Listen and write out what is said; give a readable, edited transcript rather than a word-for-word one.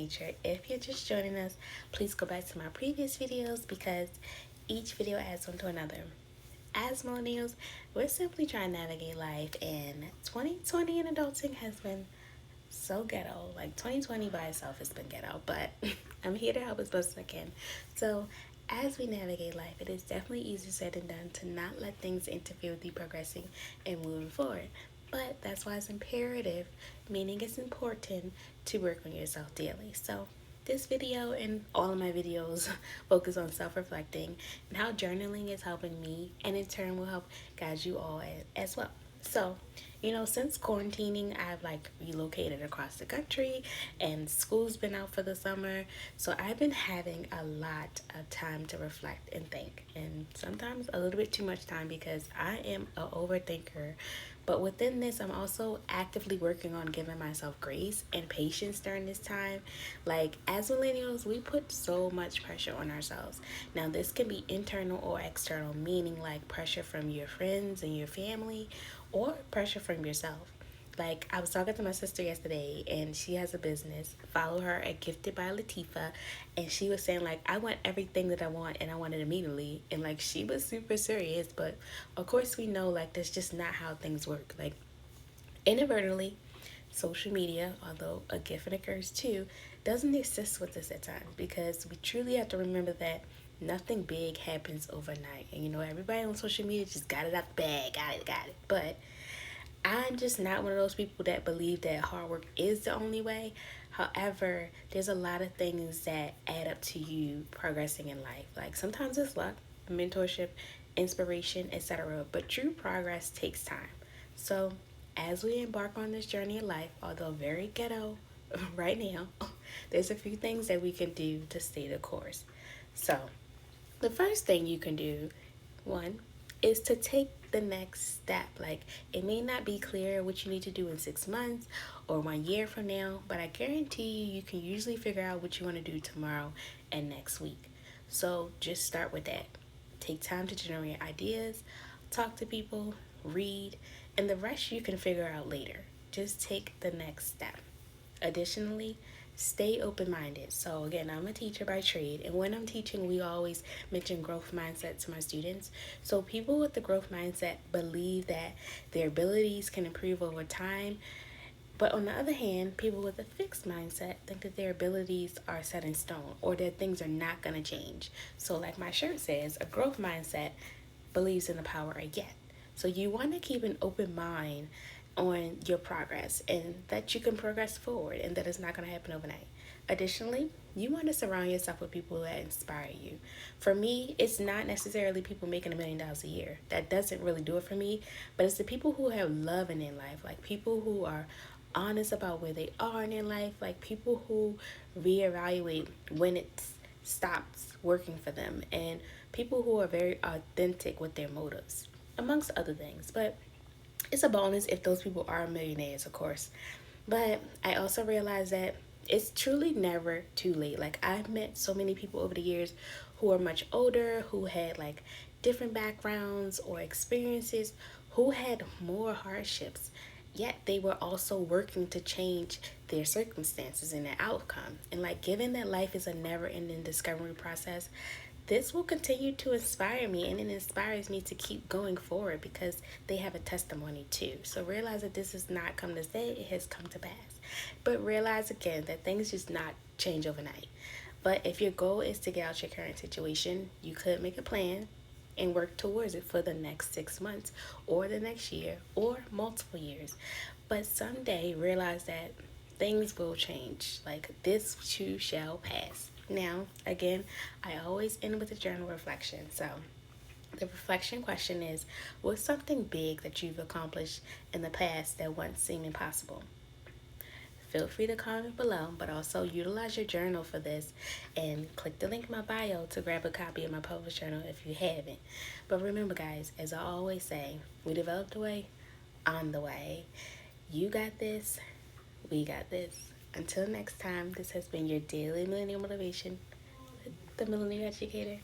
nature. If you're just joining us, please go back to my previous videos because each video adds on to another. As millennials, we're simply trying to navigate life, and 2020 and adulting has been so ghetto. Like 2020 by itself has been ghetto, but I'm here to help as best as I can. So, as we navigate life, it is definitely easier said than done to not let things interfere with you progressing and moving forward. But that's why it's imperative, meaning it's important to work on yourself daily. So, this video and all of my videos focus on self reflecting and how journaling is helping me, and in turn will help guide you all as well. So, since quarantining, I've relocated across the country and school's been out for the summer. So I've been having a lot of time to reflect and think, and sometimes a little bit too much time because I am an overthinker. But within this, I'm also actively working on giving myself grace and patience during this time. Like, as millennials, we put so much pressure on ourselves. Now, this can be internal or external, meaning like pressure from your friends and your family, or pressure from yourself. Like, I was talking to my sister yesterday, and she has a business. Follow her at Gifted by Latifa, and she was saying like, I want everything that I want, and I want it immediately. And like, she was super serious, but of course we know like that's just not how things work. Like, inadvertently, social media, although a gift and a curse too, doesn't assist with this at times, because we truly have to remember that nothing big happens overnight. And everybody on social media just got it out the bag, got it. But I'm just not one of those people that believe that hard work is the only way. However, there's a lot of things that add up to you progressing in life. Like, sometimes it's luck, mentorship, inspiration, etc. But true progress takes time. So, as we embark on this journey in life, although very ghetto right now, there's a few things that we can do to stay the course. So, the first thing you can do, one, is to take the next step. Like, it may not be clear what you need to do in 6 months or 1 year from now, but I guarantee you can usually figure out what you want to do tomorrow and next week. So just start with that. Take time to generate ideas, talk to people, read, and the rest you can figure out later. Just take the next step. Additionally, stay open-minded. So again, I'm a teacher by trade, and when I'm teaching, we always mention growth mindset to my students. So people with the growth mindset believe that their abilities can improve over time, but on the other hand, people with a fixed mindset think that their abilities are set in stone, or that things are not going to change. So like my shirt says, a growth mindset believes in the power of yet. So you want to keep an open mind on your progress, and that you can progress forward, and that it's not going to happen overnight. Additionally, you want to surround yourself with people that inspire you. For me, it's not necessarily people making $1 million a year. That doesn't really do it for me, but it's the people who have love in their life, like people who are honest about where they are in their life, like people who reevaluate when it stops working for them, and people who are very authentic with their motives, amongst other things. But it's a bonus if those people are millionaires, of course. But I also realize that it's truly never too late. Like, I've met so many people over the years who are much older, who had like different backgrounds or experiences, who had more hardships, yet they were also working to change their circumstances and their outcome. And like, given that life is a never-ending discovery process, this will continue to inspire me, and it inspires me to keep going forward because they have a testimony too. So realize that this has not come to stay, it has come to pass. But realize again that things just not change overnight. But if your goal is to get out your current situation, you could make a plan and work towards it for the next 6 months or the next year or multiple years. But someday realize that things will change. Like, this too shall pass. Now, again, I always end with a journal reflection. So the reflection question is, what's something big that you've accomplished in the past that once seemed impossible? Feel free to comment below, but also utilize your journal for this, and click the link in my bio to grab a copy of my published journal if you haven't. But remember, guys, as I always say, we developed the way, on the way. You got this, we got this. Until next time, this has been your daily millennial motivation, the Millennial Educator.